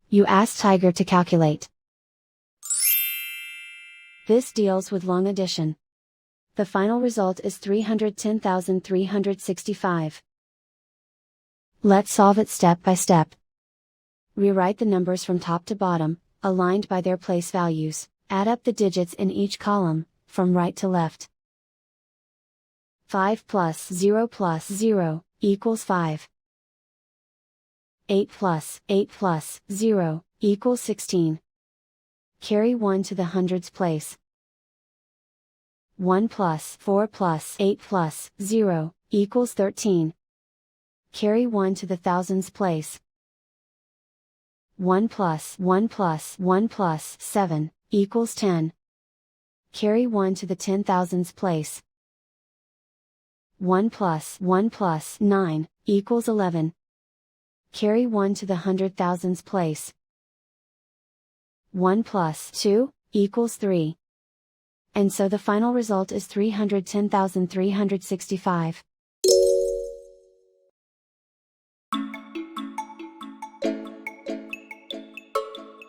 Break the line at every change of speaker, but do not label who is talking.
You ask Tiger to calculate. This deals with long addition. The final result is 310,365. Let's solve it step by step. Rewrite the numbers from top to bottom, aligned by their place values. Add up the digits in each column, from right to left. 5 plus 0 equals 5. 8 plus 0 equals 16. Carry 1 to the hundreds place. 1 plus 4 plus 8 plus 0 equals 13. Carry 1 to the thousands place. 1 plus 1 plus 1 plus 7 equals 10. Carry 1 to the 10,000s place. 1 plus 9 equals 11. Carry 1 to the 100,000s place. 1 plus 2 equals 3. And so the final result is 310,365.